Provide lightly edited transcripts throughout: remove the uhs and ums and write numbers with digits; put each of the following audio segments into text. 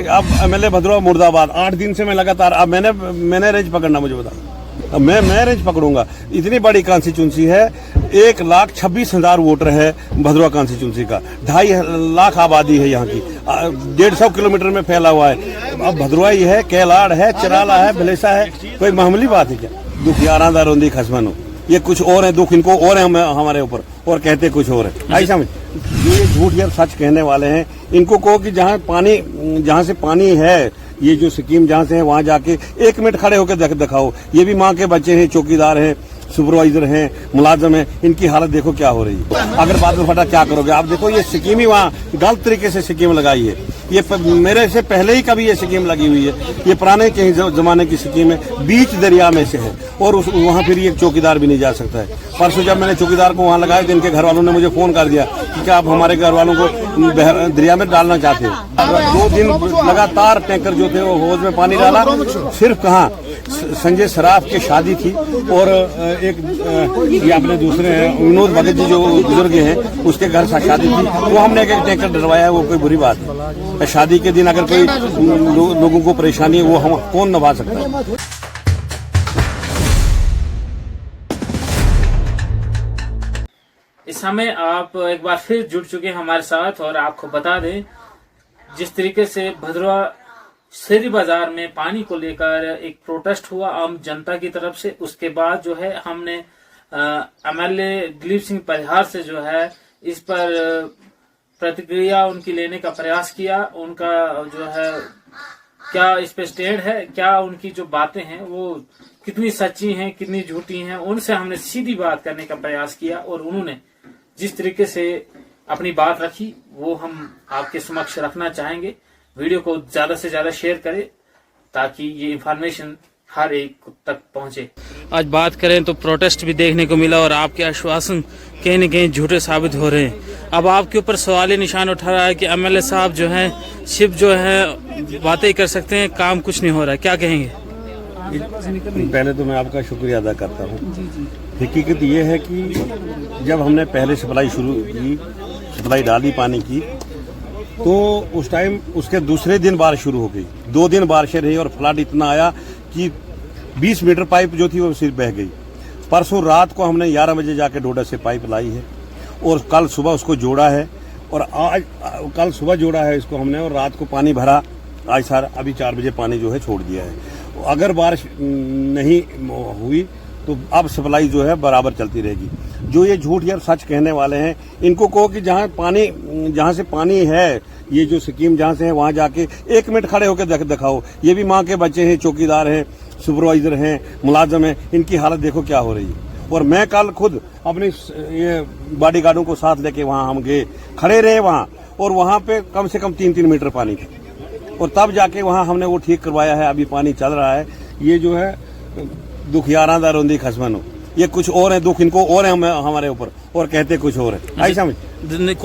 अब MLA भद्रवा मुर्दाबाद 8 दिन से मैं लगातार, अब मैंने रेंज पकड़ना, मुझे बता, अब मैं रेंज पकड़ूंगा। इतनी बड़ी कॉन्स्टिट्यूंसी है, 1,26,000 वोटर है भद्रवा कॉन्स्टिट्यूंसी का, 2.5 लाख आबादी है यहाँ की, 150 किलोमीटर में फैला हुआ है। अब भद्रवा ही है, कैलाड़ है, चराला है, भलेसा है, कोई मामूली बात है क्या? दुख यारा दा रोंदी खसमनो, ये कुछ और है दुख इनको और है हमारे ऊपर, और कहते कुछ और है। आई समझ, ये झूठ या सच कहने वाले हैं। इनको कहो कि जहाँ से पानी है, ये जो स्कीम जहाँ से है वहाँ जाके 1 मिनट खड़े होकर दिखाओ। ये भी माँ के बच्चे हैं, चौकीदार हैं, सुपरवाइजर हैं, मुलाजम हैं, इनकी हालत देखो क्या हो रही है। अगर बादल फटा क्या करोगे आप? देखो ये स्कीम ही वहाँ गलत तरीके से स्कीम लगाई है। ये मेरे से पहले ही कभी ये स्कीम लगी हुई है, ये पुराने कहीं जमाने की स्कीम है, बीच दरिया में से है, और वहाँ फिर ये चौकीदार भी नहीं जा सकता है। परसों जब मैंने चौकीदार को वहाँ लगाया तो इनके घर वालों ने मुझे फोन कर दिया कि क्या आप हमारे घर वालों को दरिया में डालना चाहते हैं। 2 दिन लगातार टैंकर जो थे वो हौज में पानी डाला। सिर्फ कहाँ संजय सराफ की शादी थी, और एक ये अपने दूसरे हैं विनोद भगत जी जो बुजुर्ग हैं, उसके घर शादी थी, वो हमने एक टैंकर डलवाया है। वो कोई बुरी बात है? शादी के दिन अगर कोई लोगों को परेशानी है, वो हम कौन निभा सकता है? इस समय आप एक बार फिर जुड़ चुके हैं हमारे साथ, और आपको बता दें जिस तरीके से भद्रवा शेरी बाजार में पानी को लेकर एक प्रोटेस्ट हुआ आम जनता की तरफ से, उसके बाद जो है हमने MLA दिलीप सिंह परिहार से जो है इस पर प्रतिक्रिया उनकी लेने का प्रयास किया। उनका जो है क्या इस पे स्टैंड है, क्या उनकी जो बातें हैं वो कितनी सच्ची हैं, कितनी झूठी हैं, उनसे हमने सीधी बात करने का प्रयास किया, और उन्होंने जिस तरीके से अपनी बात रखी वो हम आपके समक्ष रखना चाहेंगे। वीडियो को ज्यादा से ज्यादा शेयर करें ताकि ये इन्फॉर्मेशन हर एक तक पहुंचे। आज बात करें तो प्रोटेस्ट भी देखने को मिला, और आपके आश्वासन कहीं न कहीं झूठे साबित हो रहे हैं। अब आपके ऊपर सवाली निशान उठा रहा है कि MLA साहब जो हैं सिर्फ जो है बातें कर सकते हैं, काम कुछ नहीं हो रहा है, क्या कहेंगे? पहले तो मैं आपका शुक्रिया अदा करता हूँ। हकीकत ये है कि जब हमने पहले सप्लाई शुरू की, सप्लाई डाली पानी की, तो उस टाइम उसके दूसरे दिन बारिश शुरू हो गई। 2 दिन बारिशें रही और फ्लड इतना आया कि 20 मीटर पाइप जो थी वो सिर्फ बह गई। परसों रात को हमने 11 बजे जाके डोडा से पाइप लाई है, और कल सुबह उसको जोड़ा है, और आज कल सुबह जोड़ा है इसको हमने, और रात को पानी भरा। आज सारा अभी 4 बजे पानी जो है छोड़ दिया है। अगर बारिश नहीं हुई तो अब सप्लाई जो है बराबर चलती रहेगी। जो ये झूठ या सच कहने वाले हैं, इनको कहो कि जहाँ से पानी है, ये जो स्कीम जहाँ से है वहाँ जाके 1 मिनट खड़े होकर दिखाओ। ये भी माँ के बच्चे हैं, चौकीदार हैं, सुपरवाइजर हैं, मुलाजम हैं, इनकी हालत देखो क्या हो रही है। और मैं कल खुद अपनी ये बॉडी गार्डों को साथ लेके वहाँ हम गए, खड़े रहे वहाँ, और वहाँ पे कम से कम 3-3 मीटर पानी था, और तब जाके वहाँ हमने वो ठीक करवाया है। अभी पानी चल रहा है। ये जो है दुख यारा दा रोंदी खसमनो, ये कुछ और है दुख इनको और है हमारे ऊपर, और कहते कुछ और है। आई समझ,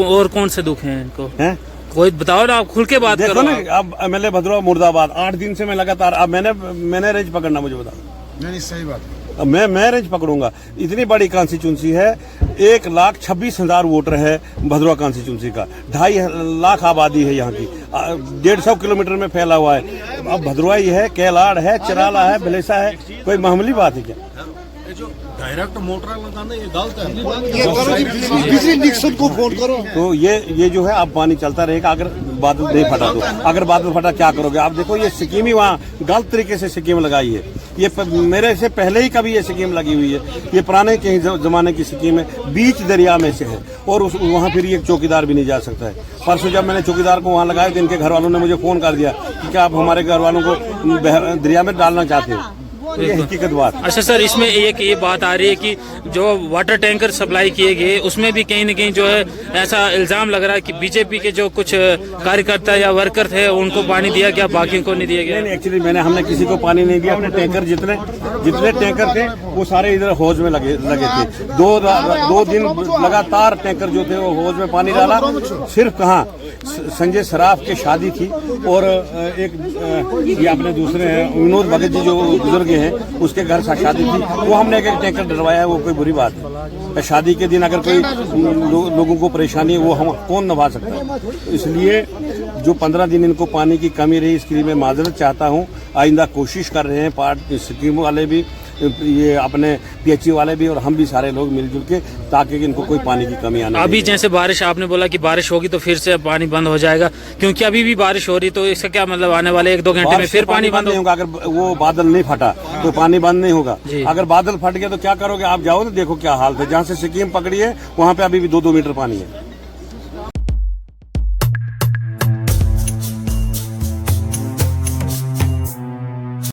और कौन से दुख हैं इनको? हैं कोई बताओ ना, आप खुल के बात करो ना। अब MLA भद्रवा मुर्दाबाद 8 दिन से मैं लगातार, अब मैंने रेंज पकड़ना, मुझे बता। नहीं, सही बात है। अब मैं रेंज पकड़ूंगा। इतनी बड़ी कॉन्स्टिट्यूंसी है, 1,26,000 वोटर है भद्रवा कॉन्स्टिट्यूंसी का, 2.5 लाख आबादी है यहाँ की, 150 किलोमीटर में फैला हुआ है। अब भद्रवा ही है, कैलाड़ है, चराला है, भलेसा है, कोई मामूली बात है क्या? डायरेक्ट मोटर लगाना ये गलत है। बिजली निक्सन को फोन करो। तो ये जो है अब पानी चलता रहेगा। अगर बादल नहीं फटा तो, अगर बादल फटा क्या करोगे आप? देखो ये स्कीम ही वहाँ गलत तरीके से स्कीम लगाई है। ये मेरे से पहले ही कभी ये स्कीम लगी हुई है, ये पुराने कहीं जमाने की स्कीम है, बीच दरिया में से है, और वहाँ फिर ये चौकीदार भी नहीं जा सकता है। परसों जब मैंने चौकीदार को वहाँ लगाया तो इनके घर वालों ने मुझे फोन कर दिया कि क्या आप हमारे घर वालों को दरिया में डालना चाहते हैं? ये हकीकत बात। अच्छा सर, इसमें एक ये बात आ रही है कि जो वाटर टैंकर सप्लाई किए गए उसमें भी कहीं न कहीं जो है ऐसा इल्जाम लग रहा है कि बीजेपी के जो कुछ कार्यकर्ता या वर्कर थे उनको पानी दिया गया, बाकियों को नहीं दिया गया। नहीं, एक्चुअली हमने किसी को पानी नहीं दिया। अपने टैंकर जितने टैंकर थे वो सारे इधर हौज में लगे थे। 2 दिन लगातार टैंकर जो थे वो हौज में पानी डाला। सिर्फ कहाँ संजय सराफ की शादी थी, और एक ये अपने दूसरे हैं विनोद भगत जी जो बुजुर्ग हैं, उसके घर शादी थी, वो हमने एक टैंकर डलवाया है। वो कोई बुरी बात है? शादी के दिन अगर कोई लोगों को परेशानी है, वो हम कौन निभा सकता है? इसलिए जो 15 दिन इनको पानी की कमी रही, इसके लिए मैं माजरत चाहता हूँ। आइंदा कोशिश कर रहे हैं पार्ट स्कीम वाले भी, ये अपने पीएचई वाले भी और हम भी सारे लोग मिलजुल के, ताकि इनको कोई पानी की कमी आने अभी जैसे बारिश, आपने बोला कि बारिश होगी तो फिर से पानी बंद हो जाएगा, क्योंकि अभी भी बारिश हो रही, तो इसका क्या मतलब आने वाले 1-2 घंटे में फिर पानी बंद नहीं होगा। अगर वो बादल नहीं फटा तो पानी बंद नहीं होगा। जी। अगर बादल फट गया तो क्या करोगे? आप जाओ तो देखो क्या हाल है। जहाँ से सिक्किम पकड़ी है वहाँ पे अभी भी 2-2 मीटर पानी है।